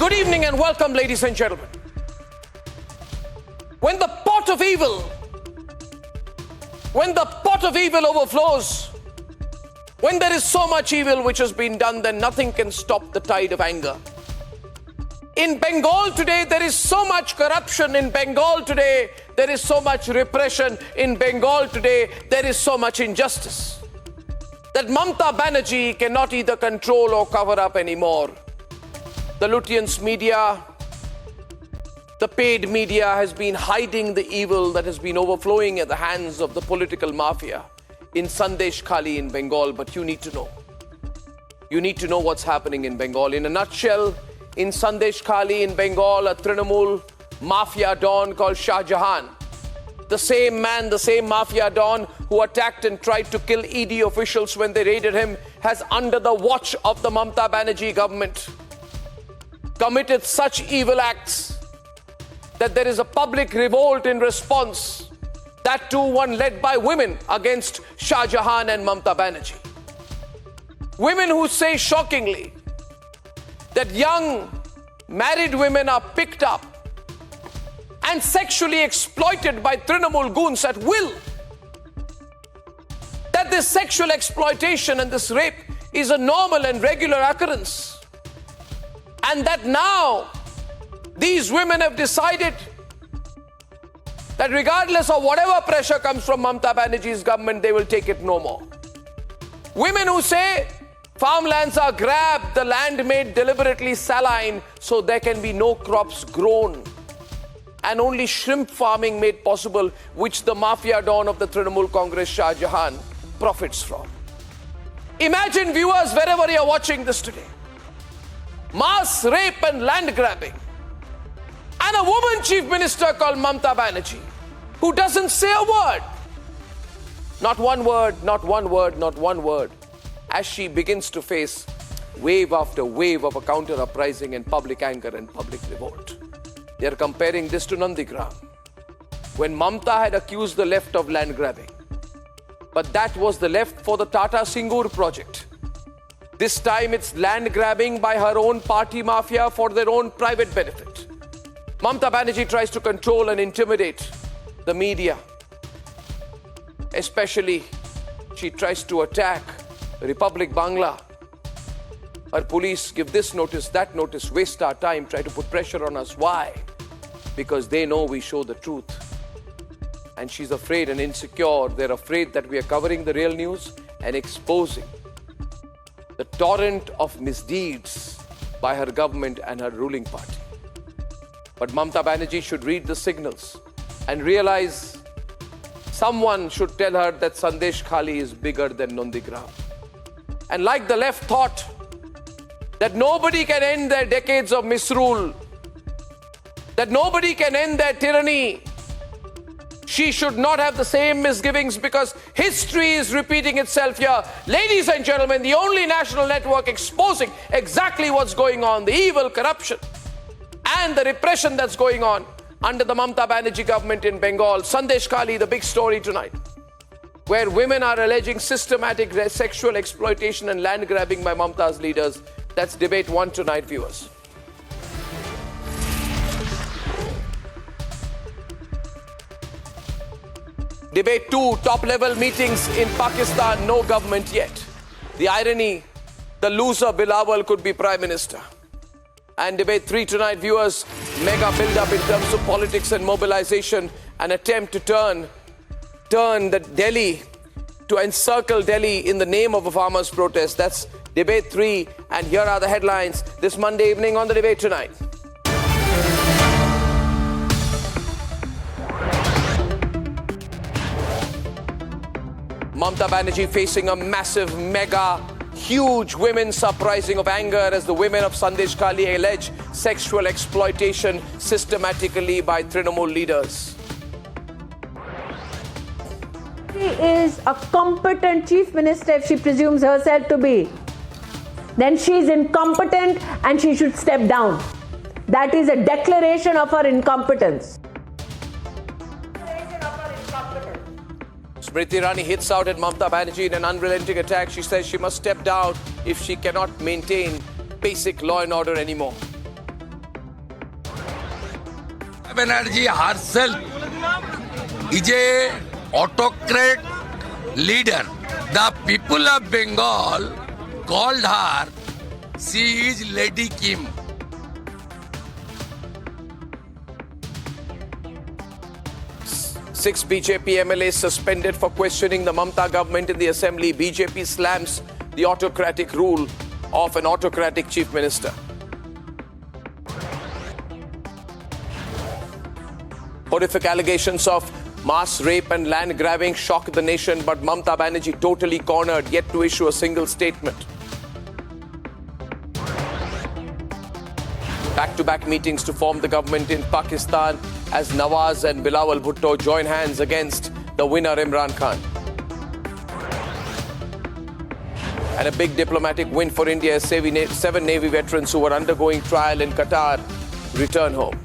Good evening and welcome, ladies and gentlemen. When the pot of evil overflows, when there is so much evil which has been done, then nothing can stop the tide of anger. In Bengal today, there is so much corruption. In Bengal today, there is so much repression. In Bengal today, there is so much injustice that Mamata Banerjee cannot either control or cover up anymore. The Lutyens media, the paid media, has been hiding the evil that has been overflowing at the hands of the political mafia in Sandeshkhali in Bengal. But you need to know. You need to know what's happening in Bengal. In a nutshell, in Sandeshkhali in Bengal, a Trinamool Mafia Don called Shahjahan, the same man, the same Mafia Don who attacked and tried to kill ED officials when they raided him, has, under the watch of the Mamata Banerjee government, committed such evil acts that there is a public revolt in response, that too one led by women against Shahjahan and Mamata Banerjee. Women who say shockingly that young married women are picked up and sexually exploited by Trinamool goons at will. That this sexual exploitation and this rape is a normal and regular occurrence. And that now these women have decided that regardless of whatever pressure comes from Mamata Banerjee's government, they will take it no more. Women who say farmlands are grabbed, the land made deliberately saline so there can be no crops grown, and only shrimp farming made possible, which the Mafia Don of the Trinamool Congress, Shahjahan, profits from. Imagine, viewers, wherever you are watching this today, mass rape and land grabbing, and a woman chief minister called Mamata Banerjee, who doesn't say a word. Not one word, not one word, not one word, as she begins to face wave after wave of a counter-uprising and public anger and public revolt. They are comparing this to Nandigram, when Mamata had accused the left of land grabbing. But that was the left for the Tata Singur project. This time it's land grabbing by her own party mafia for their own private benefit. Mamata Banerjee tries to control and intimidate the media. Especially, she tries to attack Republic Bangla. Her police give this notice, that notice, waste our time, try to put pressure on us. Why? Because they know we show the truth. And she's afraid and insecure. They're afraid that we are covering the real news and exposing the torrent of misdeeds by her government and her ruling party. But Mamata Banerjee should read the signals and realize someone should tell her that Sandeshkhali is bigger than Nandigram. And like the left thought that nobody can end their decades of misrule, that nobody can end their tyranny, she should not have the same misgivings, because history is repeating itself here. Ladies and gentlemen, the only national network exposing exactly what's going on, the evil, corruption, and the repression that's going on under the Mamata Banerjee government in Bengal. Sandeshkhali, the big story tonight, where women are alleging systematic sexual exploitation and land grabbing by Mamata's leaders. That's debate 1 tonight, viewers. Debate 2, top-level meetings in Pakistan, no government yet. The irony, the loser Bilawal could be Prime Minister. And debate 3 tonight, viewers, mega build-up in terms of politics and mobilization, an attempt to turn the Delhi, to encircle Delhi in the name of a farmers' protest. That's debate 3, and here are the headlines this Monday evening on the debate tonight. Mamata Banerjee facing a massive, mega, huge women's uprising of anger as the women of Sandeshkhali allege sexual exploitation systematically by Trinamool leaders. She is a competent chief minister if she presumes herself to be. Then she is incompetent and she should step down. That is a declaration of her incompetence. Smriti Irani hits out at Mamata Banerjee in an unrelenting attack. She says she must step down if she cannot maintain basic law and order anymore. Banerjee herself is a autocrat leader. The people of Bengal called her, she is Lady Kim. Six BJP MLAs suspended for questioning the Mamata government in the assembly. BJP slams the autocratic rule of an autocratic chief minister. Horrific allegations of mass rape and land grabbing shock the nation, but Mamata Banerjee totally cornered, yet to issue a single statement. Back-to-back meetings to form the government in Pakistan as Nawaz and Bilawal Bhutto join hands against the winner Imran Khan. And a big diplomatic win for India as 7 Navy veterans who were undergoing trial in Qatar return home.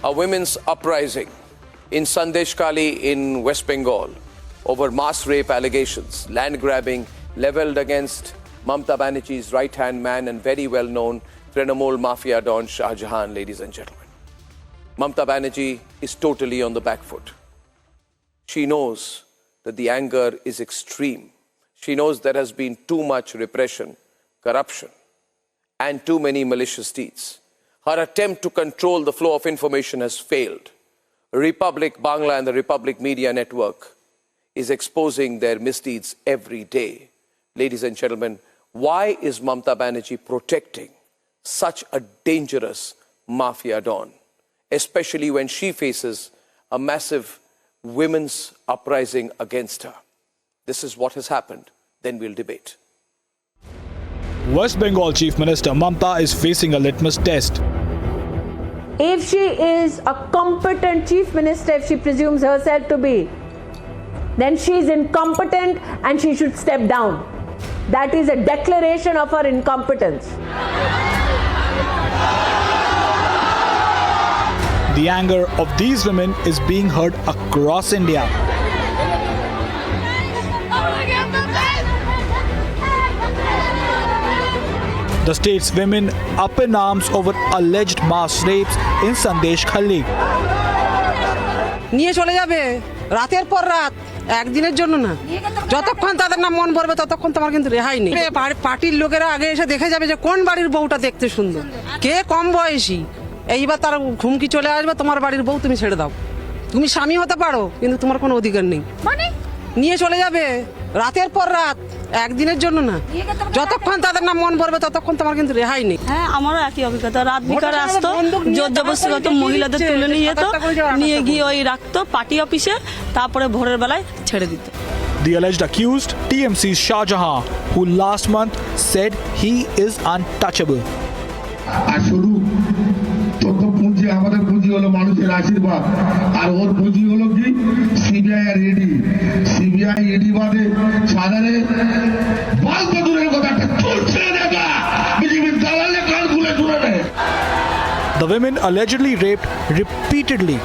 A women's uprising in Sandeshkhali in West Bengal over mass rape allegations, land grabbing levelled against Mamata Banerjee's right-hand man and very well-known Political Mafia Don Shahjahan, ladies and gentlemen. Mamata Banerjee is totally on the back foot. She knows that the anger is extreme. She knows there has been too much repression, corruption, and too many malicious deeds. Her attempt to control the flow of information has failed. Republic Bangla and the Republic Media Network is exposing their misdeeds every day. Ladies and gentlemen, why is Mamata Banerjee protecting such a dangerous mafia don, especially when she faces a massive women's uprising against her? This is what has happened. Then we'll debate. West Bengal Chief Minister Mamata is facing a litmus test. If she is a competent chief minister, if she presumes herself to be, then she is incompetent and she should step down. That is a declaration of her incompetence. The anger of these women is being heard across India. The state's women up in arms over alleged mass rapes in Sandeshkhali. নিয়ে চলে যাবে রাতের পর রাত একদিনের জন্য না যতক্ষণ তাদের না মন ভরবে ততক্ষণ তোমার কিন্তু রেহাই নেই পার্টির লোকেরা আগে এসে দেখে যাবে যে কোন বাড়ির বউটা দেখতে সুন্দর কে কম বয়সী এইবার তার ঘুমকি চলে আসবে তোমার বাড়ির বউ তুমি ছেড়ে দাও তুমি স্বামী হতে পারো কিন্তু তোমার কোনো অধিকার নেই মানে নিয়ে চলে যাবে রাতের পর রাত একদিনের জন্য না যতক্ষণ তাদের না মন ভরবে ততক্ষণ তোমার কিন্তু রেহাই নেই হ্যাঁ আমারও একই অভিজ্ঞতা রাত বিকালে আসতো জোর জবরদস্তিগত মহিলাদের তুলে নিয়ে যেত নিয়ে গিয়ে ওই রাখতো পার্টি অফিসে তারপরে ভোরের বেলায় ছেড়ে দিত The alleged accused, TMC's Shahjahan, who last month said he is untouchable. শুরু তত পুঁজি আমাদের পুঁজি হলো মানুষের আশীর্বাদ আর ওর পুঁজি হলো কি CBI R E D CBI ED বাদে সাধারণে বাল দূরের কথা একটা চলছে দেখা বিজেপির দালালে কান খুলে শুনে নেয় The women allegedly raped repeatedly,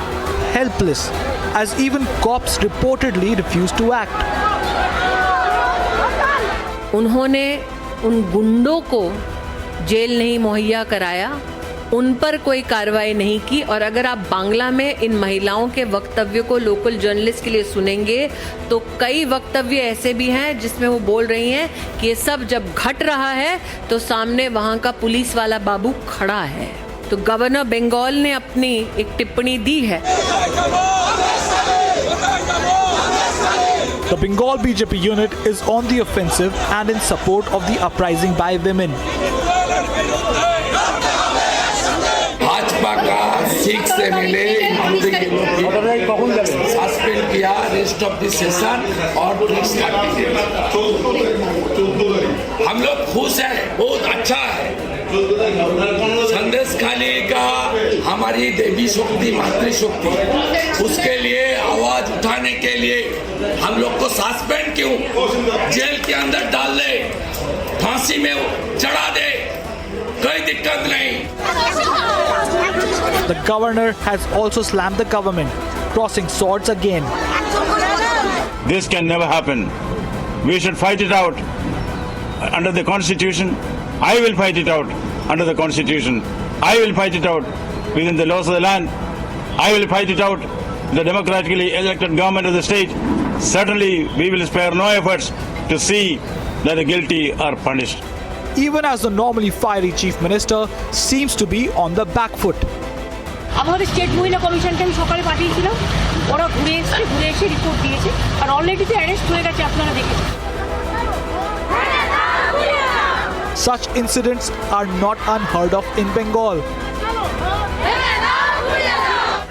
helpless, as even cops reportedly refused to act. उन्होंने उन गुंडों को जेल नहीं मुहैया कराया, उन पर कोई कार्रवाई नहीं की और अगर आप बांग्ला में इन महिलाओं के वक्तव्यों को लोकल जर्नलिस्ट के लिए सुनेंगे तो कई वक्तव्य ऐसे भी हैं जिसमें वो बोल रही हैं कि ये सब जब घट रहा है तो सामने वहाँ का पुलिस वाला बाबू खड़ा है। तो गवर्नर बंगाल ने अपनी एक टिप्पणी दी है। The Bengal BJP unit is on the offensive and in support of the uprising by women. Bhajpa का 6 MLA इंक्लूडिंग सस्पेंड किया रेस्ट ऑफ द सेशन और हम लोग खुश हैं, बहुत अच्छा है। संदेशखाली का हमारी देवी शक्ति मातृशक्ति उसके लिए आवाज उठाने के लिए हम लोग को सस्पेंड क्यों, जेल के अंदर डाल दे, फांसी में चढ़ा दे, कोई दिक्कत नहीं। The governor has also slammed the government, crossing swords again. This can never happen. We should fight it out under the Constitution. I will fight it out under the Constitution. I will fight it out within the laws of the land. I will fight it out the democratically elected government of the state. Certainly, we will spare no efforts to see that the guilty are punished. Even as the normally fiery chief minister seems to be on the back foot. আমাদের state মহিলা কমিশনকে আমি সকালে পাঠিয়েছিলাম, ওরা ঘুরে এসে report দিয়েছে, আর অলরেডি তো অ্যারেস্ট হয়ে গেছে, আপনারা দেখেছেন। Such incidents are not unheard of in Bengal.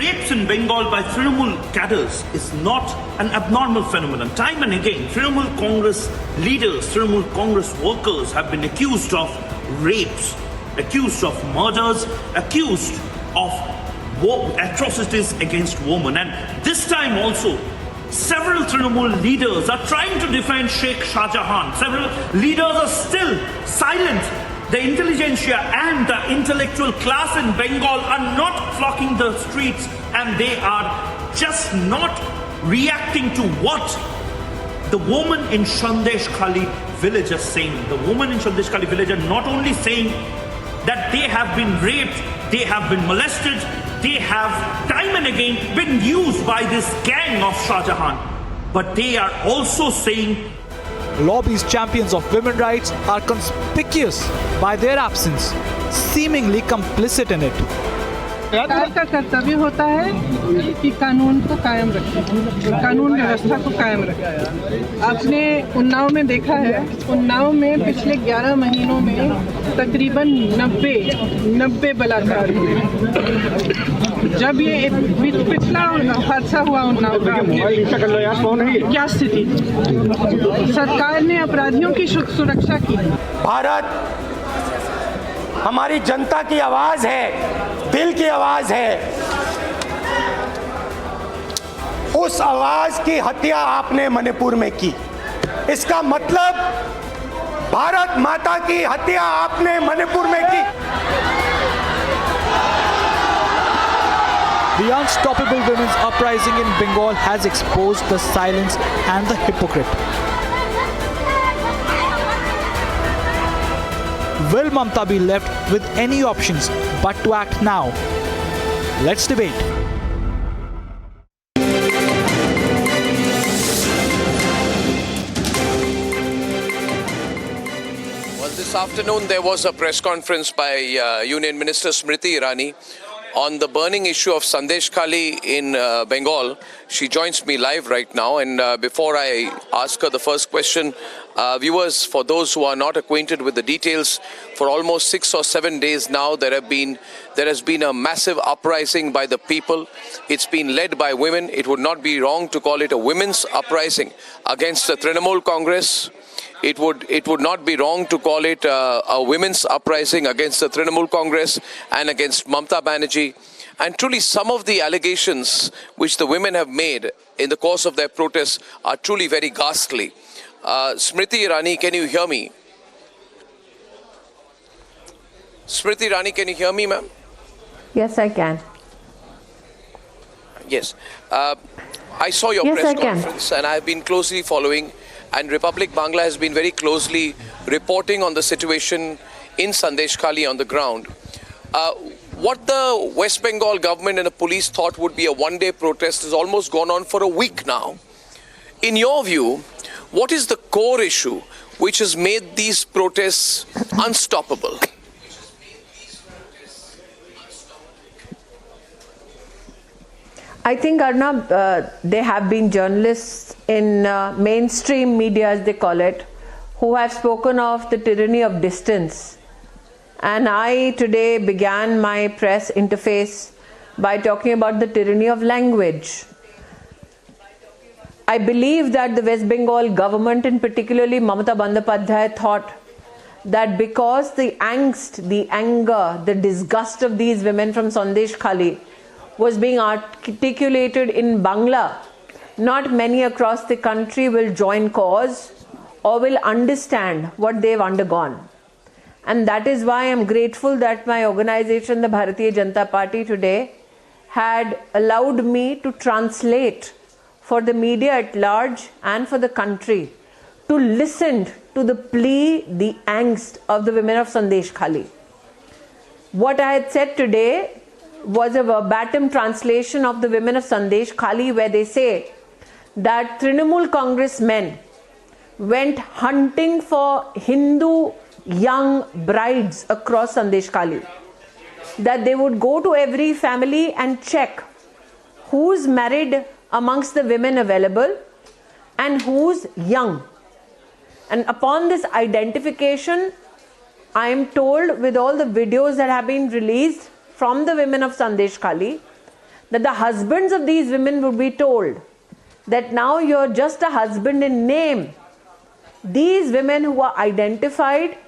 Rapes in Bengal by Trinamool cadres is not an abnormal phenomenon. Time and again, Trinamool Congress leaders, Trinamool Congress workers have been accused of rapes, accused of murders, accused of atrocities against women. And this time also, several Trinamool leaders are trying to defend Sheikh Shahjahan. Several leaders are still silent. The intelligentsia and the intellectual class in Bengal are not flocking the streets, and they are just not reacting to what the woman in Sandeshkhali village is saying. The woman in Sandeshkhali village are not only saying that they have been raped, they have been molested, they have time and again been used by this gang of Shahjahan, but they are also saying Lobbies champions of women's rights are conspicuous by their absence, seemingly complicit in it. सरकार का कर्तव्य होता है कि कानून को कायम रखे, कानून व्यवस्था को कायम रखे। आपने उन्नाव में देखा है, उन्नाव में पिछले 11 महीनों में तकरीबन 90 बलात्कार हुए। जब ये पिछला हादसा हुआ उन्नाव का, क्या स्थिति थी? सरकार ने अपराधियों की सुरक्षा की। भारत हमारी जनता की आवाज है, दिल की आवाज है। उस आवाज की हत्या आपने मणिपुर में की। इसका मतलब भारत माता की हत्या आपने मणिपुर में की। The unstoppable women's uprising in Bengal has exposed the silence and the hypocrite. Will Mamata be left with any options but to act now? Let's debate. Well, this afternoon there was a press conference by Union Minister Smriti Irani on the burning issue of Sandeshkhali in Bengal. She joins me live right now, and before I ask her the first question, viewers, for those who are not acquainted with the details, for almost 6 or 7 days now there has been a massive uprising by the people. It's been led by women. It would not be wrong to call it a women's uprising against the Trinamool Congress. It would not be wrong to call it a women's uprising against the Trinamool Congress and against Mamata Banerjee. And truly, some of the allegations which the women have made in the course of their protests are truly very ghastly. Smriti Irani, can you hear me? Smriti Irani, can you hear me, ma'am? Yes, I can. Yes. I saw your Yes, press I can. conference, and I've been closely following. And Republic Bangla has been very closely reporting on the situation in Sandeshkhali on the ground. What the West Bengal government and the police thought would be a one-day protest has almost gone on for a week now. In your view, what is the core issue which has made these protests unstoppable? I think, Arnab, there have been journalists in mainstream media, as they call it, who have spoken of the tyranny of distance. And I today began my press interface by talking about the tyranny of language. I believe that the West Bengal government, and particularly Mamata Banerjee, thought that because the angst, the anger, the disgust of these women from Sandeshkhali was being articulated in Bangla, not many across the country will join cause or will understand what they've undergone. And that is why I'm grateful that my organization, the Bharatiya Janata Party, today had allowed me to translate for the media at large and for the country to listen to the plea, the angst of the women of Sandeshkhali. What I had said today was a verbatim translation of the women of Sandeshkhali, where they say that Trinamool Congress men went hunting for Hindu young brides across Sandeshkhali. That they would go to every family and check who's married amongst the women available and who's young. And upon this identification, I am told, with all the videos that have been released from the women of Sandeshkhali, that the husbands of these women would be told that now you're just a husband in name. These women who are identified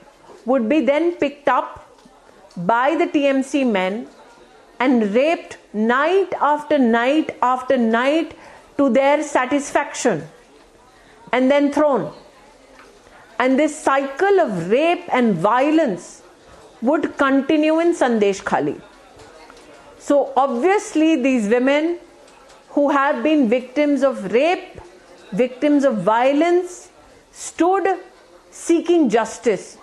would be then picked up by the TMC men and raped night after night after night to their satisfaction, and then thrown. And this cycle of rape and violence would continue in Sandeshkhali. So obviously these women who have been victims of rape, victims of violence, stood seeking justice.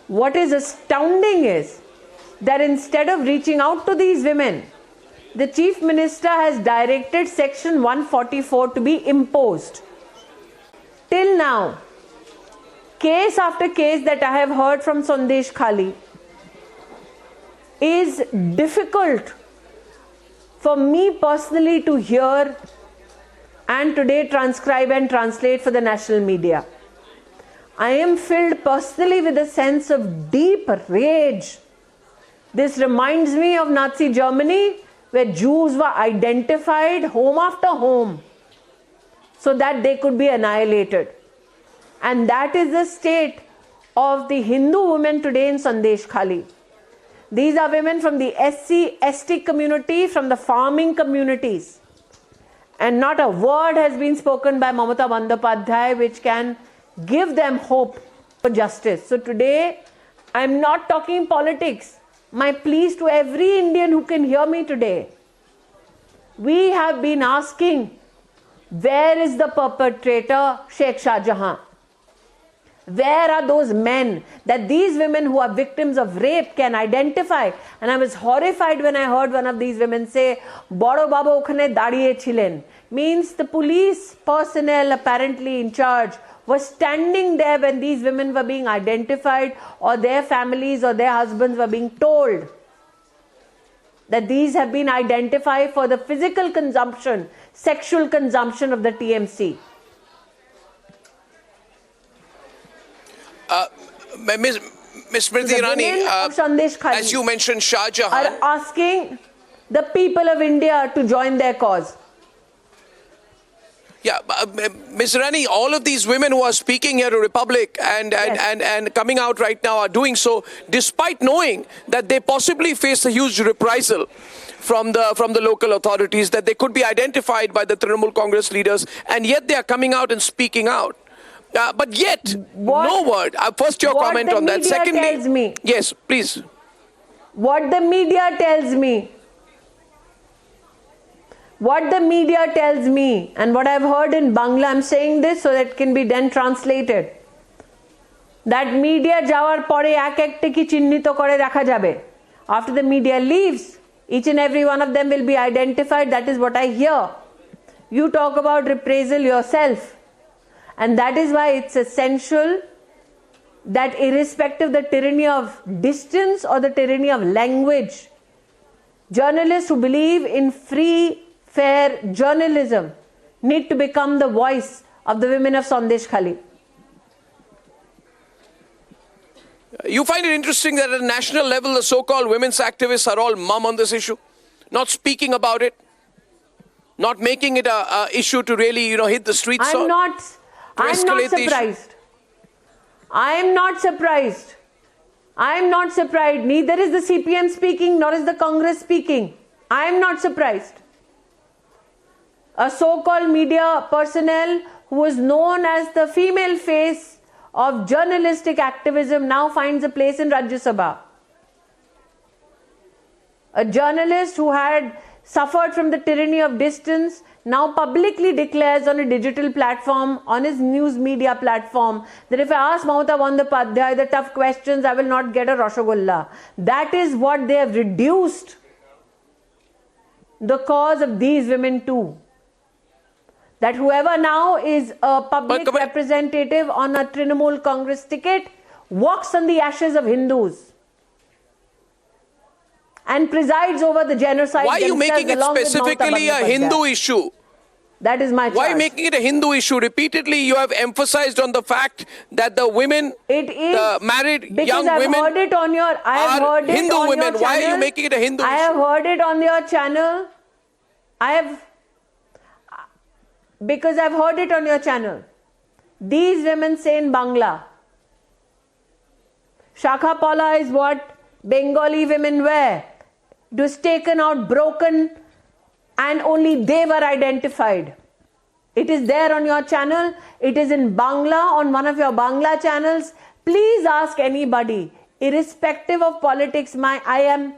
What is astounding is that instead of reaching out to these women, the Chief Minister has directed Section 144 to be imposed. Till now, case after case that I have heard from Sandeshkhali is difficult for me personally to hear and today transcribe and translate for the national media. I am filled personally with a sense of deep rage. This reminds me of Nazi Germany, where Jews were identified home after home so that they could be annihilated. And that is the state of the Hindu women today in Sandeshkhali. These are women from the SC, ST community, from the farming communities. And not a word has been spoken by Mamata Banerjee which can give them hope for justice. So today, I am not talking politics. My pleas to every Indian who can hear me today. We have been asking, where is the perpetrator, Sheikh Shahjahan? Where are those men that these women who are victims of rape can identify? And I was horrified when I heard one of these women say, Boro Baba okhane dadiye chilen. Means the police personnel apparently in charge was standing there when these women were being identified, or their families or their husbands were being told that these have been identified for the physical consumption, sexual consumption of the TMC. Ms. Smriti Irani, as you mentioned, Shahjahan are asking the people of India to join their cause. Yeah, Ms. Irani, all of these women who are speaking here to Republic and coming out right now are doing so despite knowing that they possibly face a huge reprisal from the local authorities, that they could be identified by the Trinamool Congress leaders, and yet they are coming out and speaking out. But yet, no word. First, your comment on that. Secondly, tells me, yes, please. What the media tells me. What the media tells me and what I've heard in Bangla, I'm saying this so that it can be then translated. That media jawar pore ek ekte ki chinnito kore rakha jabe. After the media leaves, each and every one of them will be identified. That is what I hear. You talk about reprisal yourself. And that is why it's essential that irrespective of the tyranny of distance or the tyranny of language, journalists who believe in free, fair journalism need to become the voice of the women of Sandeshkhali. You find it interesting that at a national level, the so-called women's activists are all mum on this issue, not speaking about it, not making it a issue to really, hit the streets. I'm not surprised. I am not surprised. I am not surprised. Neither is the CPM speaking, nor is the Congress speaking. I am not surprised. A so-called media personnel who was known as the female face of journalistic activism now finds a place in Rajya Sabha. A journalist who had suffered from the tyranny of distance, now publicly declares on a digital platform, on his news media platform, that if I ask Mamata Banerjee the tough questions, I will not get a Rasgulla. That is what they have reduced the cause of these women to. That whoever now is a public representative on a Trinamool Congress ticket walks on the ashes of Hindus and presides over the genocide. Why are you making it specifically a Hindu issue? That is my charge. Why making it a Hindu issue? Repeatedly, you have emphasized on the fact that the women, the married young women, heard it on your, I have heard it Hindu on women. Your Why channel. are you making it a Hindu issue? I have heard it on your channel. Because I've heard it on your channel. These women say in Bangla, Shakha Pala is what Bengali women wear. It was taken out, broken, and only they were identified. It is there on your channel. It is in Bangla, on one of your Bangla channels. Please ask anybody, irrespective of politics. I am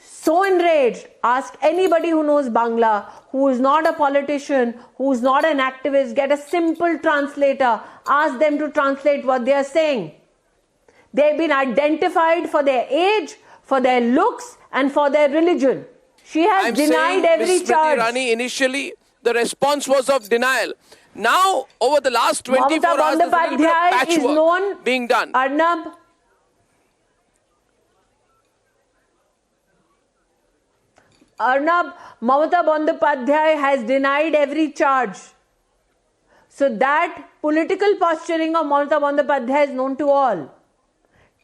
so enraged. Ask anybody who knows Bangla, who is not a politician, who is not an activist. Get a simple translator. Ask them to translate what they are saying. They've been identified for their age, for their looks, and for their religion. She has denied every charge. Smriti Irani, initially, the response was of denial. Now, over the last 24 hours, there's a little bit of patchwork being done. Arnab, Mamata Banerjee has denied every charge. So that political posturing of Mamata Banerjee is known to all.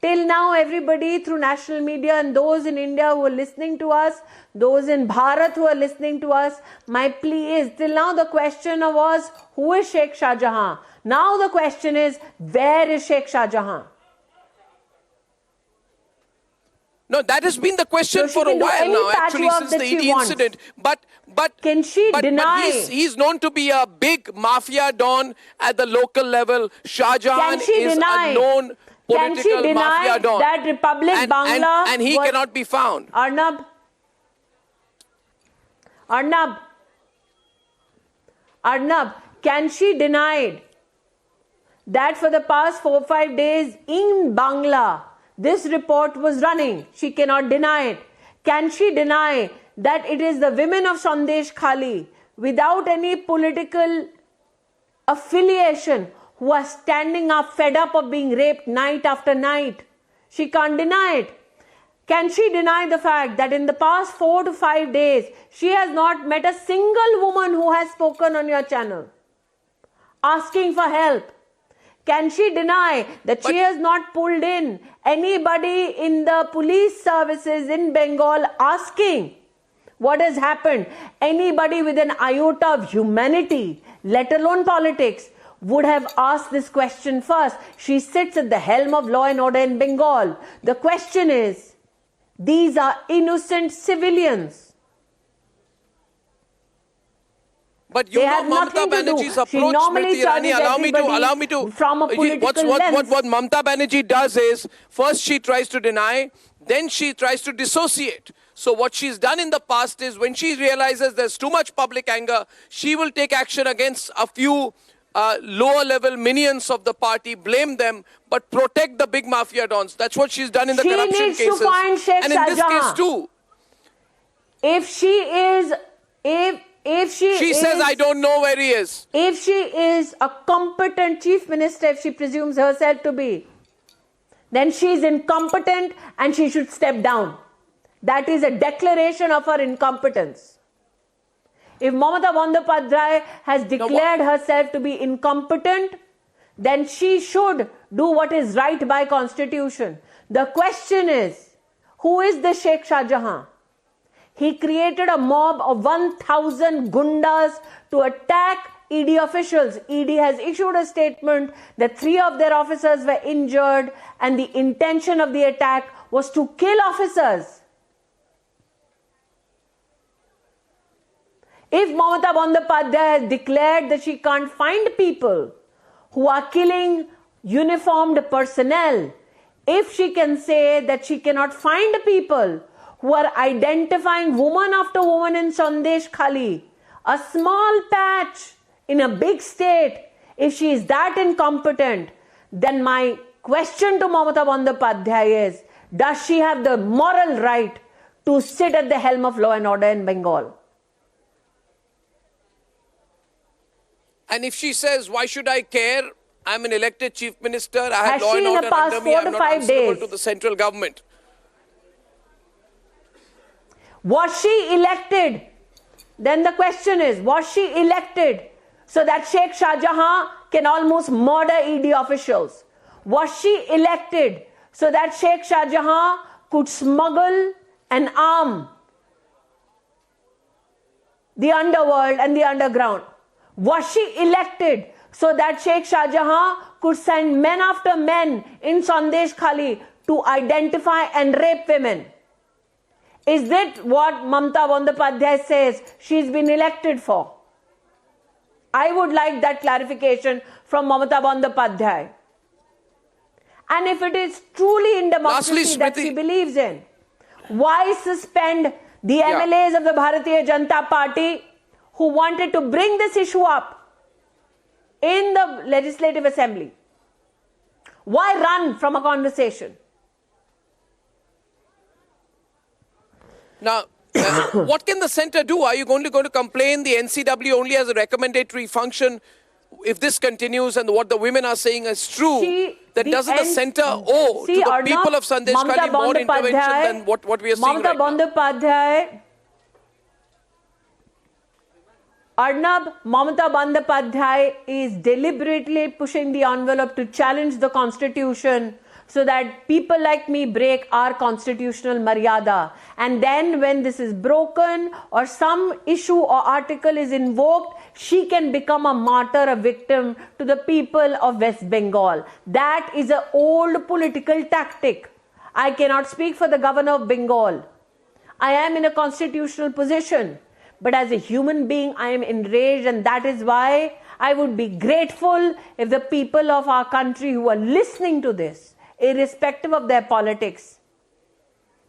Till now, everybody through national media and those in India who are listening to us, those in Bharat who are listening to us, my plea is, till now the question was, who is Sheikh Shahjahan? Now the question is, where is Sheikh Shahjahan? No, that has been the question for a while now, actually, since the ED incident. But can she deny? But he's known to be a big mafia don at the local level. Shahjahan is a known political mafia don. That Republic Bangla and he cannot be found. Arnab, can she deny that for the past 4-5 days in Bangla, this report was running? She cannot deny it. Can she deny that it is the women of Sandeshkhali, without any political affiliation, who are standing up, fed up of being raped night after night? She can't deny it. Can she deny the fact that in the past 4 to 5 days, she has not met a single woman who has spoken on your channel asking for help? Can she deny that she has not pulled in anybody in the police services in Bengal asking what has happened? Anybody with an iota of humanity, let alone politics, would have asked this question first. She sits at the helm of law and order in Bengal. The question is, these are innocent civilians. But you know Mamata Banerjee's approach, Smriti Irani, allow me to. From a political lens. What Mamata Banerjee does is, first she tries to deny, then she tries to dissociate. So what she's done in the past is, when she realizes there's too much public anger, she will take action against a few lower level minions of the party, blame them, but protect the big mafia dons. That's what she's done in the corruption cases. She needs to find Sheikh and in this Shahjahan. case too. She says, I don't know where he is. If she is a competent chief minister, if she presumes herself to be, then she is incompetent and she should step down. That is a declaration of her incompetence. If Mamata Banerjee has declared herself to be incompetent, then she should do what is right by constitution. The question is, who is the Sheikh Shahjahan? He created a mob of 1,000 gundas to attack ED officials. ED has issued a statement that 3 of their officers were injured and the intention of the attack was to kill officers. If Mamata Banerjee has declared that she can't find people who are killing uniformed personnel, if she can say that she cannot find people who are identifying woman after woman in Sandeshkhali, a small patch in a big state, if she is that incompetent, then my question to Mamata Banerjee is, does she have the moral right to sit at the helm of law and order in Bengal? And if she says, why should I care? I'm an elected chief minister. I have Has law she and in the order past under me. 4 I'm to not 5 answerable days? to the central government. Was she elected? Then the question is, was she elected so that Sheikh Shahjahan can almost murder ED officials? Was she elected so that Sheikh Shahjahan could smuggle and arm the underworld and the underground? Was she elected so that Sheikh Shahjahan could send men after men in Sandeshkhali to identify and rape women? Is that what Mamata Banerjee says she's been elected for? I would like that clarification from Mamata Banerjee. And if it is truly in democracy Lastly, that Smriti, she believes in, why suspend the MLAs of the Bharatiya Janata Party who wanted to bring this issue up in the Legislative Assembly? Why run from a conversation? Now, what can the centre do? Are you only going to complain the NCW only has a recommendatory function? If this continues and what the women are saying is true, then doesn't the centre owe to the Arnab, people of Sandeshkhali more intervention than what we are seeing right now? Mamata Banerjee is deliberately pushing the envelope to challenge the constitution so that people like me break our constitutional maryada. And then when this is broken or some issue or article is invoked, she can become a martyr, a victim to the people of West Bengal. That is an old political tactic. I cannot speak for the governor of Bengal. I am in a constitutional position. But as a human being, I am enraged, and that is why I would be grateful if the people of our country who are listening to this, irrespective of their politics,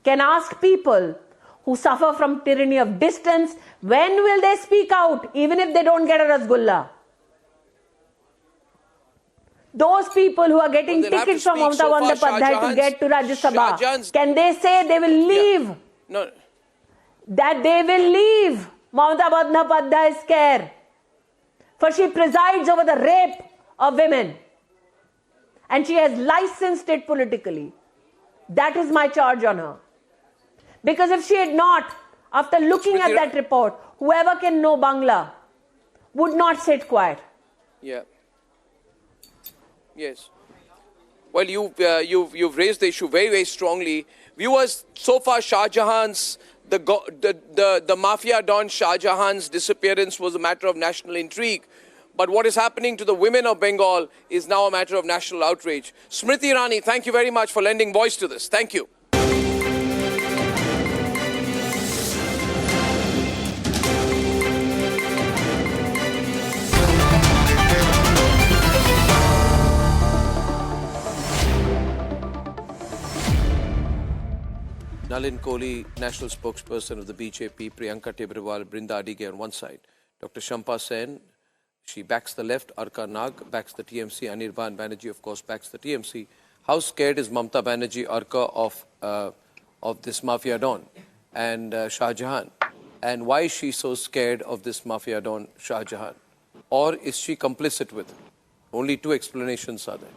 can ask people who suffer from tyranny of distance, when will they speak out, even if they don't get a Rasgulla? Those people who are getting tickets from Mamata Banerjee to get to Rajya Sabha, can they say they will leave? No. That they will leave Mamata Banerjee's care. For she presides over the rape of women. And she has licensed it politically. That is my charge on her. Because if she had not, after looking at that report, whoever can know Bangla would not sit quiet. Yeah. Yes. Well, you've raised the issue very, very strongly. Viewers, so far Shahjahan's the Mafia Don Shahjahan's disappearance was a matter of national intrigue. But what is happening to the women of Bengal is now a matter of national outrage. Smriti Irani, thank you very much for lending voice to this. Thank you. Nalin Kohli, national spokesperson of the BJP, Priyanka Tibrewal, Brinda Adige on one side. Dr. Shampa Sen, she backs the left. Arka Nag backs the TMC. Anirban Banerjee, of course, backs the TMC. How scared is Mamata Banerjee, Arka, of this Mafia Don and Shahjahan? And why is she so scared of this Mafia Don, Shahjahan? Or is she complicit with it? Only two explanations are there.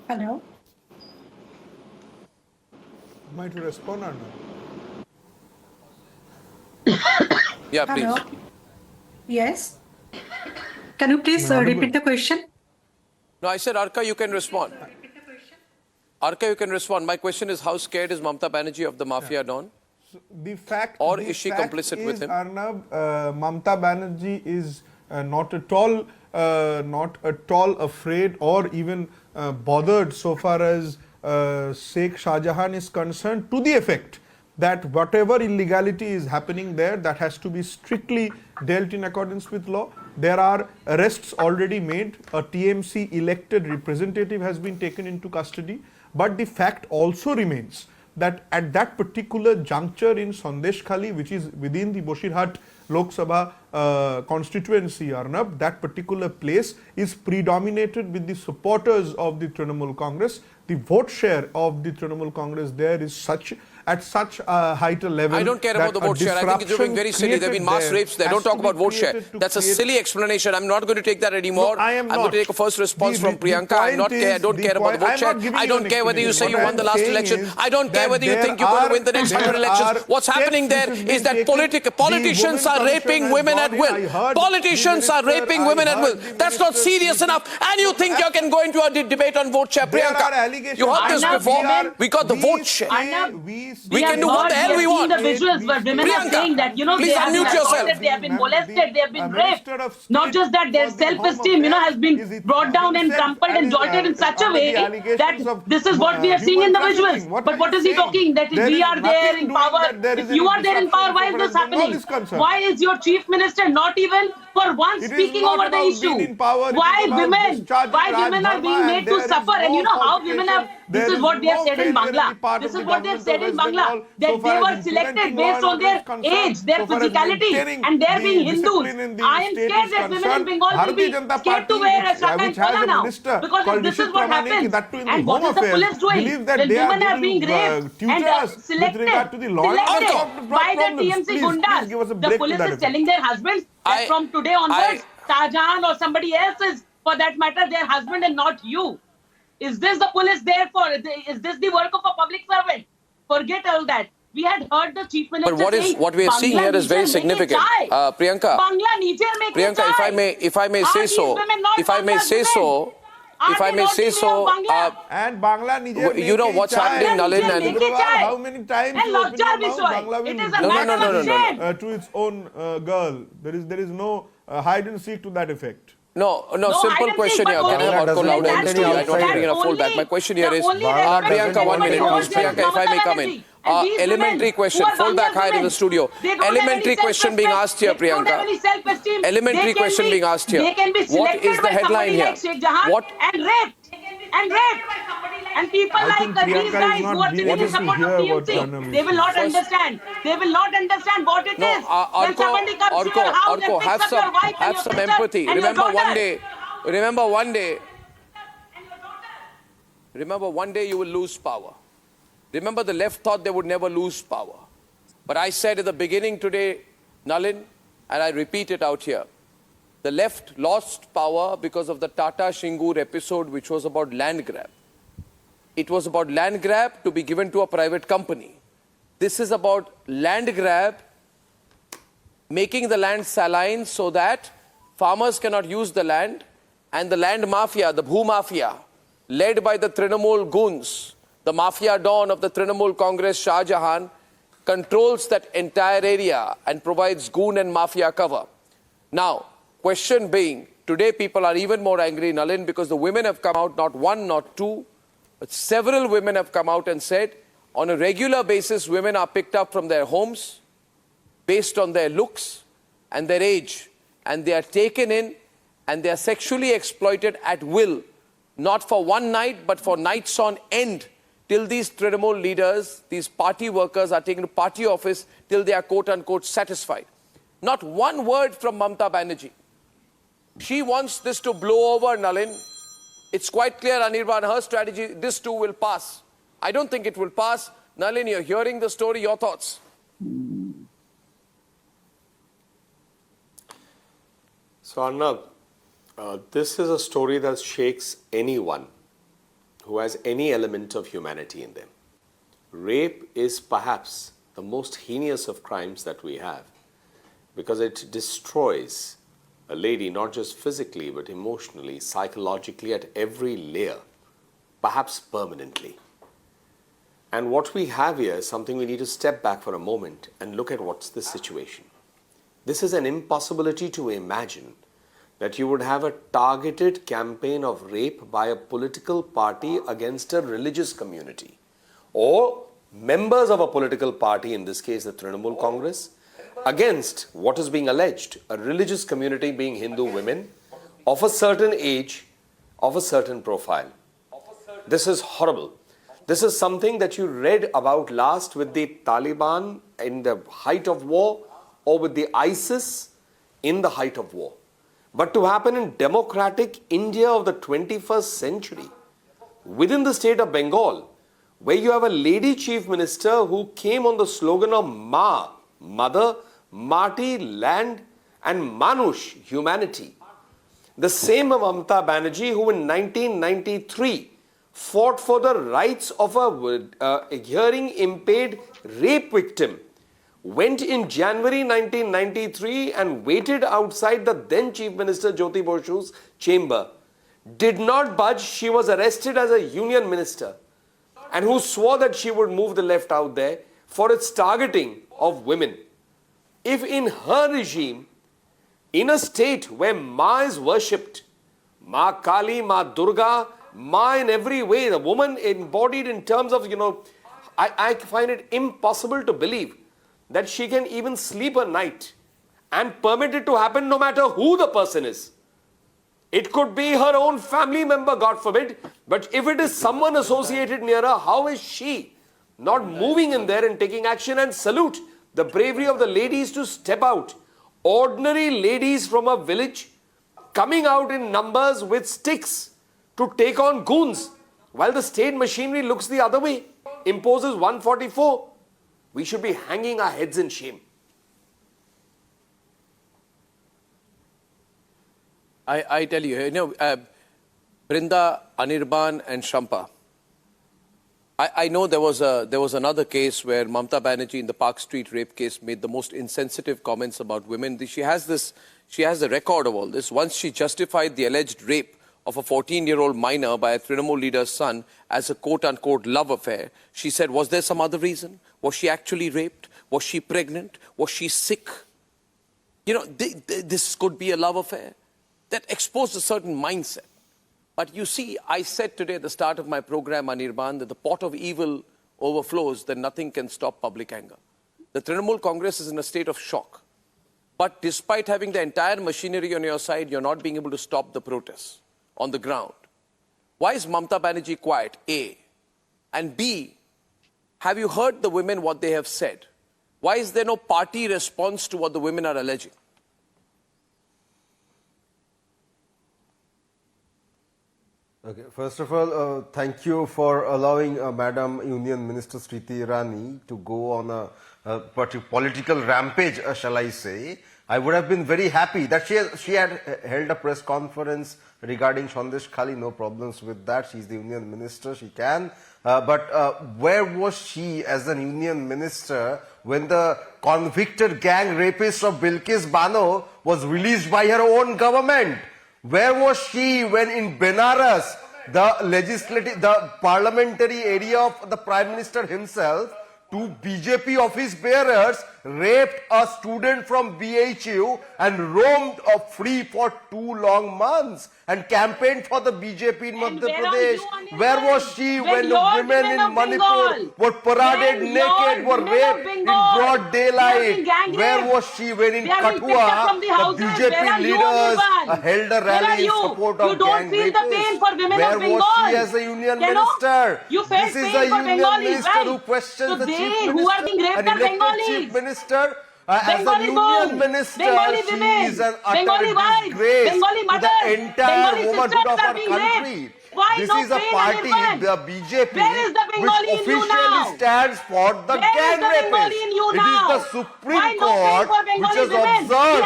Hello. Am I to respond or not? Yeah, please. Hello. Yes. Can you please repeat the question? No, I said, Arka, you can respond. Arka, you can respond. My question is, how scared is Mamata Banerjee of the Mafia Don? So the fact, or is she complicit with him? Arnab, Mamata Banerjee is not at all afraid or even bothered so far as Sheikh Shahjahan is concerned, to the effect that whatever illegality is happening there, that has to be strictly dealt in accordance with law. There are arrests already made. A TMC elected representative has been taken into custody. But the fact also remains that at that particular juncture in Sandeshkhali, which is within the Bosirhat Lok Sabha constituency, Arnab, that particular place is predominated with the supporters of the Trinamool Congress. The vote share of the Trinamool Congress there is at such a height a level. I don't care about the vote share. I think it's being very silly. There have been mass rapes there. Don't talk about vote share. That's a silly explanation. I'm not going to take that anymore. No, I am I'm going to take a first response from Priyanka. I don't care about the vote share. I don't care whether you say you won the last election. I don't care whether you think you're going to win the next 100 elections. What's happening there is that politicians are raping women at will. Politicians are raping women at will. That's not serious enough. And you think you can go into a debate on vote share, Priyanka? You heard this before. We got the vote share. We can do what the hell we want. The visuals where women are saying that, please unmute yourself. They have been molested, they have been raped. Not just that, their self-esteem, has been brought down and trampled and jolted in such a way that this is what we are seeing in the visuals. But what is he talking? That we are there in power. If you are there in power, why is this happening? Why is your chief minister not even for once speaking over the issue? Why women are being made to suffer? And you know how women have, this is what they have said in Bangla. This is what they have said in Bangla, that they were selected based on their age, their physicality, and their being Hindus. I am scared that women in Bengal will be scared to wear a shaka and kola now, because this is what happens. And what is the police doing? When women are being raped and selected by the TMC Gundas, the police is telling their husbands that from today onwards, Shahjahan or somebody else is, for that matter, their husband and not you. Is this the police there for? Is this the work of a public servant? Forget all that. We had heard the chief minister But what we are seeing here is very significant. Priyanka, if I may say so, and Bangla you know what's happening, Nalin, and how many times you open your mouth, Bangla will no. To its own girl. There is no hide and seek to that effect. No, simple question here. Can I have Arko louder in the studio? I don't want to bring in a fullback. My question here is, Priyanka, 1 minute, please. Priyanka, if I may come in. Elementary question, fullback higher in the studio. Elementary question being asked here, Priyanka. Elementary question being asked here. What is the headline here? What? And raped. And people like these guys who are sitting in support of TMC, they will not understand. They will not understand what it is. When somebody comes to your house and picks up your wife and your sister empathy. And Remember one day you will lose power. Remember the left thought they would never lose power. But I said at the beginning today, Nalin, and I repeat it out here, the left lost power because of the Tata Shingur episode, which was about land grab. It was about land grab to be given to a private company. This is about land grab, making the land saline so that farmers cannot use the land, and the land mafia, the Bhu Mafia, led by the Trinamool Goons, the Mafia Don of the Trinamool Congress, Shahjahan, controls that entire area and provides Goon and Mafia cover. Now, question being, today people are even more angry, Nalin, because the women have come out, not one, not two, but several women have come out and said, on a regular basis, women are picked up from their homes based on their looks and their age, and they are taken in and they are sexually exploited at will, not for one night, but for nights on end, till these Trinamool leaders, these party workers are taken to party office till they are quote-unquote satisfied. Not one word from Mamata Banerjee. She wants this to blow over, Nalin. It's quite clear, Anirban, her strategy, this too will pass. I don't think it will pass. Nalin, you're hearing the story, your thoughts? So, Arnab, this is a story that shakes anyone who has any element of humanity in them. Rape is perhaps the most heinous of crimes that we have, because it destroys a lady not just physically but emotionally, psychologically, at every layer, perhaps permanently. And what we have here is something we need to step back for a moment and look at what's the situation. This is an impossibility to imagine that you would have a targeted campaign of rape by a political party against a religious community, or members of a political party, in this case the Trinamool Congress, against what is being alleged, a religious community being Hindu women of a certain age, of a certain profile. This is horrible. This is something that you read about last with the Taliban in the height of war or with the ISIS in the height of war. But to happen in democratic India of the 21st century, within the state of Bengal, where you have a lady chief minister who came on the slogan of Ma, mother, Mati, land, and Manush, humanity. The same Mamata Banerjee who in 1993 fought for the rights of a hearing impaired rape victim, went in January 1993 and waited outside the then Chief Minister Jyoti Bosu's chamber. Did not budge. She was arrested as a union minister, and who swore that she would move the left out there for its targeting of women. If in her regime, in a state where Ma is worshipped, Ma Kali, Ma Durga, Ma in every way, the woman embodied in terms of, I find it impossible to believe that she can even sleep a night and permit it to happen no matter who the person is. It could be her own family member, God forbid, but if it is someone associated near her, how is she not moving in there and taking action? And salute the bravery of the ladies to step out. Ordinary ladies from a village coming out in numbers with sticks to take on goons, while the state machinery looks the other way, imposes 144. We should be hanging our heads in shame. I tell you, Brinda, Anirban and Shampa. I know there was another case where Mamata Banerjee in the Park Street rape case made the most insensitive comments about women. She has a record of all this. Once she justified the alleged rape of a 14-year-old minor by a Trinamool leader's son as a quote-unquote love affair. She said, was there some other reason? Was she actually raped? Was she pregnant? Was she sick? This could be a love affair. That exposed a certain mindset. But you see, I said today at the start of my program, Anirban, that the pot of evil overflows, then nothing can stop public anger. The Trinamool Congress is in a state of shock. But despite having the entire machinery on your side, you're not being able to stop the protests on the ground. Why is Mamata Banerjee quiet? A. And B, have you heard the women what they have said? Why is there no party response to what the women are alleging? Okay, first of all, thank you for allowing Madam Union Minister Smriti Irani to go on a political rampage, shall I say. I would have been very happy that she had held a press conference regarding Sandeshkhali, no problems with that. She's the Union Minister, she can. But where was she as an Union Minister when the convicted gang rapist of Bilkis Bano was released by her own government? Where was she when in Benares, the parliamentary area of the Prime Minister himself, two BJP office bearers raped a student from BHU and roamed free for 2 long months and campaigned for the BJP in Madhya Pradesh? Where was she when the women in Manipur were paraded naked, were raped in broad daylight? Where was she when in Kathua the BJP leaders held a rally in support of gang rapists? Where was she as a union minister? This is a union minister who questions the chief minister, an elected chief minister. As a union minister, she is an utter disgrace to the entire womanhood of our country. This is a party, the BJP, which officially stands for the gang rapists. It is the Supreme Court which has observed,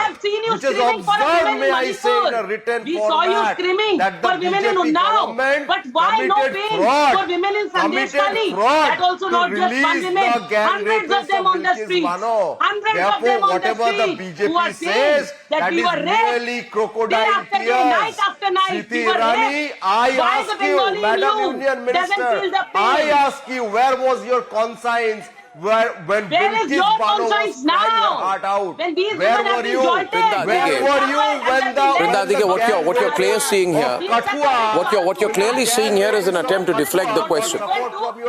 may I say in a written format, that the BJP government committed fraud to release the gang rapists of Bilkis Bano. Therefore, whatever the BJP says, that is merely crocodile tears. Smriti Irani, I ask you, Madam Union Minister, I ask you, where was your conscience when Bilkis Bano was crying her heart out? Where were you? Where were you when the... What you're clearly seeing here, what you're clearly seeing here is an attempt to deflect the question.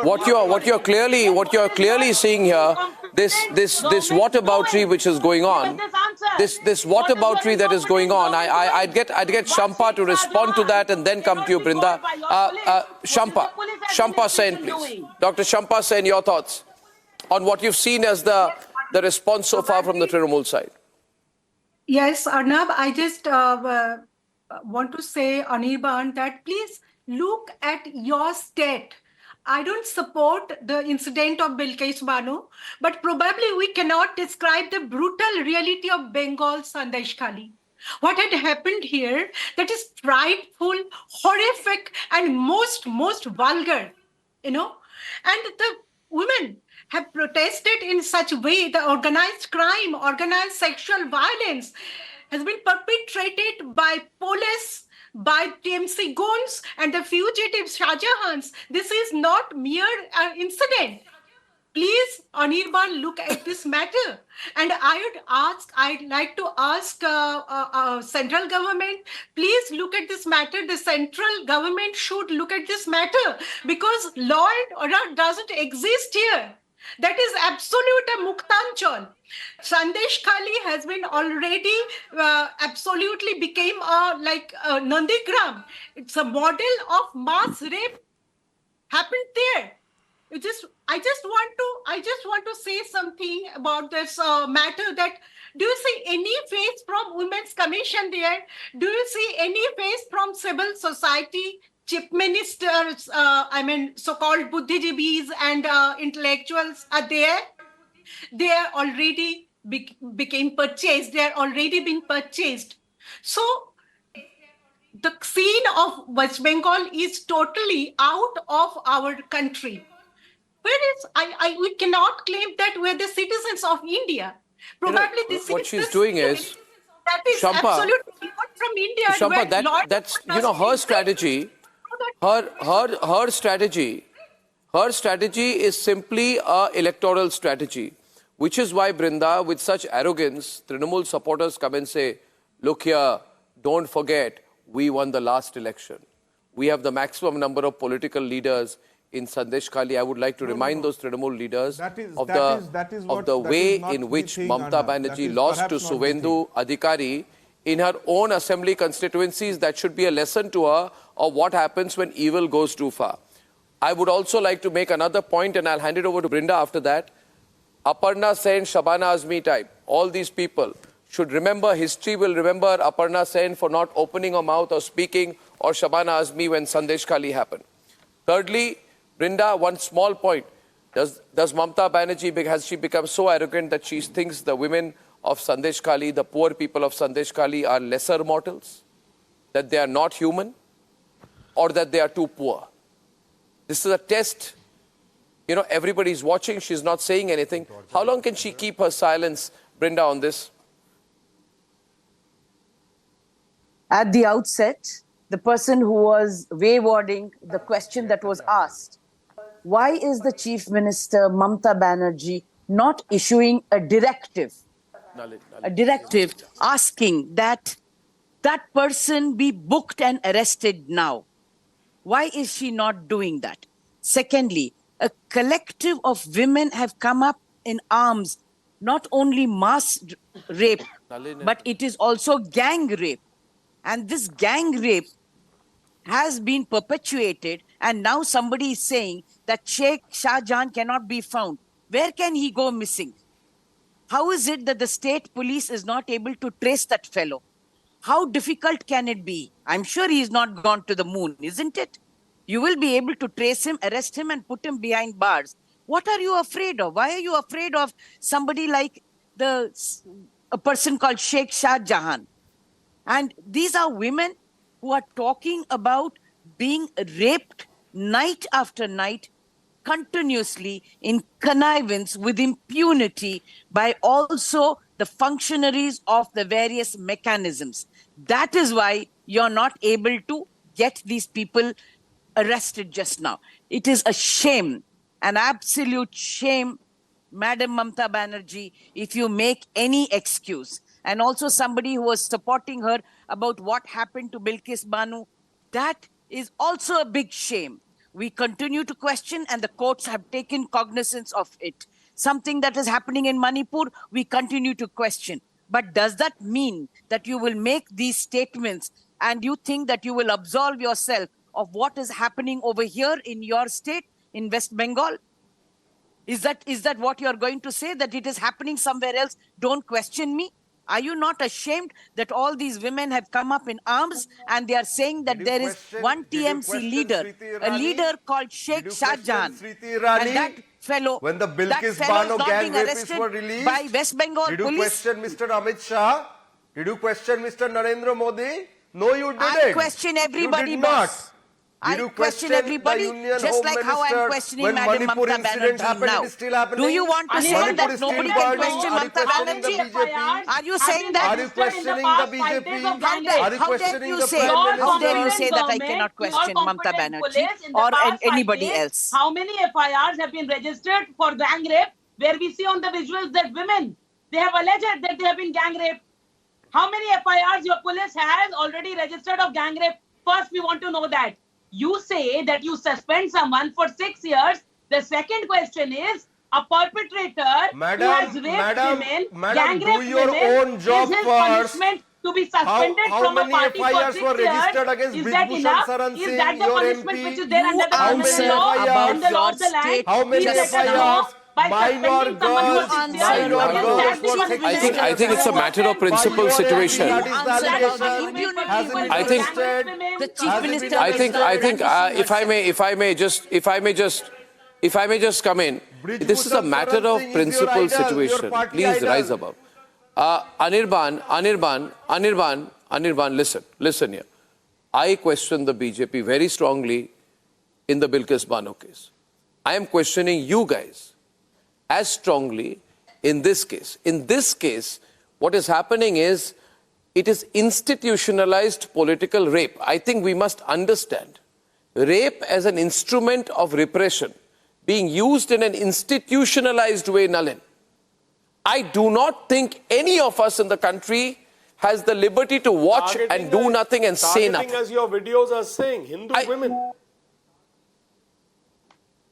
What you're clearly seeing here, this whataboutery which is going on, this whataboutery that is going on, I'd get Shampa to respond to that and then come to you, Brinda. Shampa, Shampa Sen, please. Dr. Shampa Sen, your thoughts on what you've seen as the response so far from the Trinamool side. Yes, Arnab, I just want to say, Anirban, that please look at your state. I don't support the incident of Bilkis Banu, but probably we cannot describe the brutal reality of Bengal, Sandeshkhali. What had happened here, that is frightful, horrific, and most vulgar, you know. And the women have protested in such a way. The organized crime, organized sexual violence has been perpetrated by police, by TMC Goons and the fugitive Shahjahans. This is not mere incident. Please, Anirban, look at this matter. And I'd like to ask central government, please look at this matter. The central government should look at this matter because law and order doesn't exist here. That is absolute muktanchal. Sandeshkhali has been already absolutely became like Nandigram. It's a model of mass rape happened there. I just want to say something about this matter. That do you see any face from Women's Commission there? Do you see any face from civil society? Chief ministers, so-called Buddhijibis and intellectuals are there. They are already became purchased. They are already being purchased. So the scene of West Bengal is totally out of our country. We cannot claim that we're the citizens of India. Probably this what she's doing is, that is Shampa, absolutely not from India. Shampa, that's her strategy. Her strategy is simply a electoral strategy, which is why, Brinda, with such arrogance, Trinamool supporters come and say, look here, don't forget, we won the last election. We have the maximum number of political leaders in Sandeshkhali. I would like to remind those Trinamool leaders of the way in which Mamata Banerjee lost to Suvendu Adhikari in her own assembly constituencies. That should be a lesson to her of what happens when evil goes too far. I would also like to make another point, and I'll hand it over to Brinda after that. Aparna Sen, Shabana Azmi type, all these people should remember, history will remember Aparna Sen for not opening her mouth or speaking, or Shabana Azmi when Sandeshkhali happened. Thirdly, Brinda, one small point. Does Mamata Banerjee, has she become so arrogant that she thinks the women of Sandeshkhali, the poor people of Sandeshkhali are lesser mortals? That they are not human? Or that they are too poor? This is a test. You know, everybody's watching. She's not saying anything. How long can she keep her silence, Brinda, on this? At the outset, the person who was waywarding the question that was asked, why is the Chief Minister Mamata Banerjee not issuing a directive asking that that person be booked and arrested now? Why is she not doing that? Secondly, a collective of women have come up in arms, not only mass rape, but it is also gang rape. And this gang rape has been perpetuated, and now somebody is saying that Sheikh Shahjahan cannot be found. Where can he go missing? How is it that the state police is not able to trace that fellow? How difficult can it be? I'm sure he's not gone to the moon, isn't it? You will be able to trace him, arrest him, and put him behind bars. What are you afraid of? Why are you afraid of somebody like a person called Sheikh Shahjahan? And these are women who are talking about being raped night after night, continuously in connivance with impunity by also the functionaries of the various mechanisms. That is why you're not able to get these people arrested just now. It is a shame, an absolute shame, Madam Mamata Banerjee, if you make any excuse. And also somebody who was supporting her about what happened to Bilkis Banu, that is also a big shame. We continue to question, and the courts have taken cognizance of it. Something that is happening in Manipur, we continue to question. But does that mean that you will make these statements and you think that you will absolve yourself of what is happening over here in your state, in West Bengal? Is that what you're going to say, that it is happening somewhere else? Don't question me. Are you not ashamed that all these women have come up in arms and they are saying that there is one TMC leader, a leader called Sheikh Shahjahan, and that fellow, when the that Bilkis fellow is Bano not gang being rapists arrested were released? by West Bengal Did you police? question Mr. Amit Shah? Did you question Mr. Narendra Modi? No, you didn't. I question everybody, you did boss. Not. I Did you question everybody, the Union just Home like how Minister I'm questioning when Madam Manipur Mamata incident Banerjee happened, now? it is still happening? Do you want to say Manipur that is nobody still can burning. question Are you Mamata questioning the Banerjee? BJP? Are you saying that? Are you questioning the BJP? How dare, Are you how dare questioning you the say? Prime Minister? How dare you say that I cannot question Mamata Banerjee or anybody else? How many FIRs have been registered for gang rape, where we see on the visuals that women, they have alleged that they have been gang raped? How many FIRs your police has already registered of gang rape? First, we want to know that. You say that you suspend someone for 6 years. The second question is, a perpetrator who has raped women, gang raped women, is his punishment to be suspended from a party for 6 years? Is that enough? Is that the punishment which is there under the criminal law and the law of the land? How many FIRs? Minor girls, I think it's a matter of principle situation. I think if I may just come in, this is a matter of principle situation. Please rise above. Anirban, listen here. I question the BJP very strongly in the Bilkis Bano case. I am questioning you guys as strongly in this case. In this case, what is happening is, it is institutionalized political rape. I think we must understand rape as an instrument of repression being used in an institutionalized way, Nalin. I do not think any of us in the country has the liberty to watch and do nothing and say nothing. As your videos are saying, Hindu women.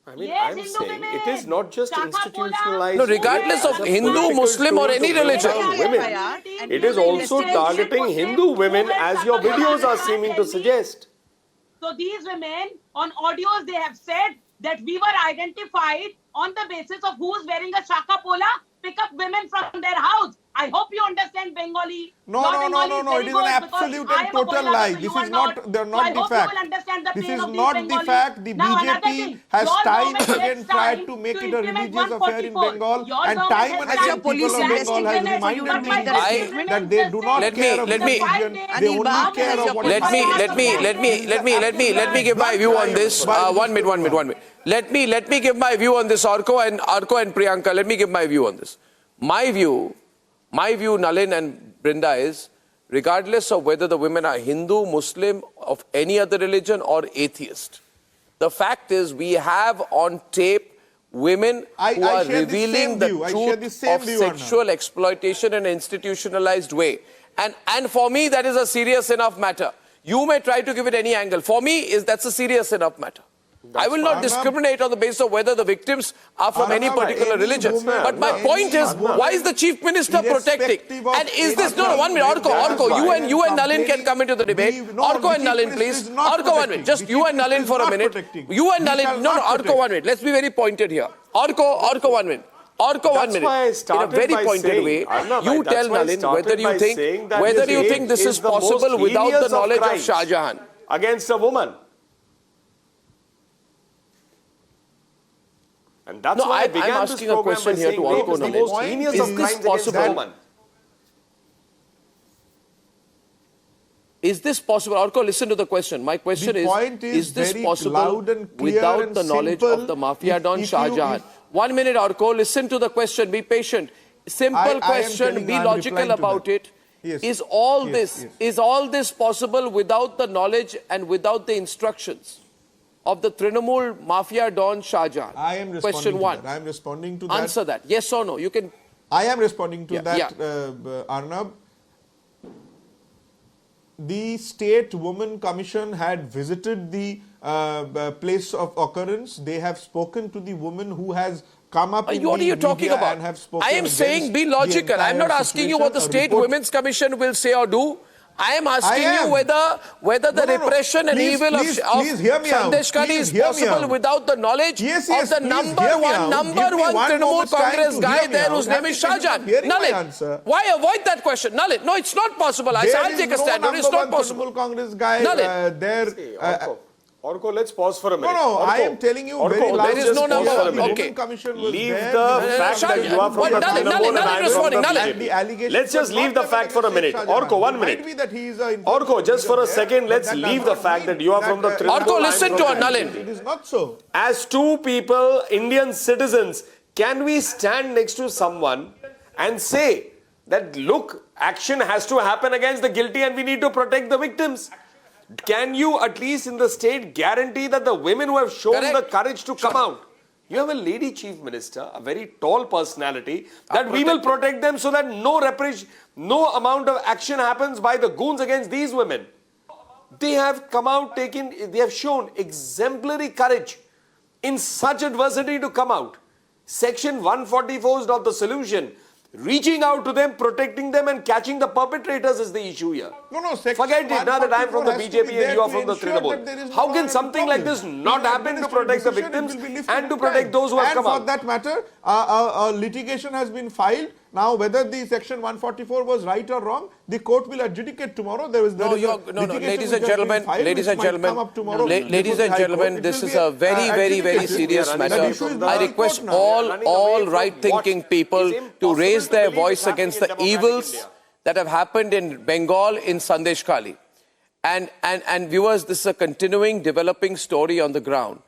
I mean, Yes, I'm Hindu saying women. it is not just institutionalized. No, regardless of Hindu, Muslim or any religion. Women. It is also targeting Hindu women, as your videos are seeming to suggest. So these women, on audios, they have said that we were identified on the basis of who's wearing a shaka pola, pick up women from their house. I hope you understand Bengali. No. It is an absolute and total lie. This is not. They're not the fact. This is not the fact. The BJP has time and again tried to make it a religious affair in Bengal, and time and again people of Bengal has reminded me that they do not care of religion. They only care of what. Let me give my view on this. 1 minute. Let me give my view on this, Arko and Priyanka. Let me give my view on this. My view, Nalin and Brinda, is regardless of whether the women are Hindu, Muslim, of any other religion or atheist, the fact is we have on tape women who are revealing the truth of sexual exploitation in an institutionalized way. And for me, that is a serious enough matter. You may try to give it any angle. For me, that's a serious enough matter. I will not discriminate on the basis of whether the victims are from any particular religion. But my point is, why is the Chief Minister protecting? And is this, no, 1 minute, Orko, you and Nalin can come into the debate. Orko and Nalin, please. Orko, 1 minute. Just you and Nalin for a minute. You and Nalin, no, Orko, 1 minute. Let's be very pointed here. Orko, 1 minute. Orko, 1 minute. In a very pointed way, you tell Nalin whether you think this is possible without the knowledge of Shahjahan. Against a woman. And that's why I began I'm asking a question here to Orko Nalin. Is this possible? Is this possible? Orko, listen to the question. My question is this possible without the knowledge of the Mafia Don Shahjahan? 1 minute, Orko, listen to the question. Be patient. Simple question. Be logical about it. Is all this possible without the knowledge and without the instructions of the Trinamool Mafia Don Shahjahan? I am responding Question to 1. that. I am responding to that. Answer that. Yes or no? You can. I am responding to that, Arnab. The State Women Commission had visited the place of occurrence. They have spoken to the woman who has come up in what are you talking about? And have spoken I am saying be logical. I am not asking you what the State Women's Commission will say or do. I am asking you whether the repression and evil of Sandeshkhali is possible without the knowledge of the number one Trinamool Congress guy there whose name is Shahjahan. Nalin, why avoid that question? Nalin, no, it's not possible. I'll take a stand. It's not possible. Trinamool Congress guy there. Orko, let's pause for a minute. No, I am telling you very there is no number. Okay. Commission was leave there. the fact that you are from the Trinamool and I am from the BJP. Let's just leave the fact for a minute. Orko, 1 minute. Orko, just for a second, let's leave the fact that you are from the Trinamool. Orko, listen to Nalin. It is not so. As two people, Indian citizens, can we stand next to someone and say that, look, action has to happen against the guilty and we need to protect the victims? Can you, at least in the state, guarantee that the women who have shown the courage to come out, you have a lady chief minister, a very tall personality, that we will protect them so that no amount of action happens by the goons against these women. They have come out, they have shown exemplary courage in such adversity to come out. Section 144 is not the solution. Reaching out to them, protecting them and catching the perpetrators is the issue here. No, forget it now that I am from the BJP and you are from the Trinamool. How can something like this not happen to protect the victims and to protect those who have come out? And for that matter, litigation has been filed. Now, whether the section 144 was right or wrong, the court will adjudicate tomorrow. Ladies and gentlemen, this is a very serious matter. I request all right-thinking people to raise their voice against the evils that have happened in Bengal, in Sandeshkhali. And viewers, this is a continuing, developing story on the ground.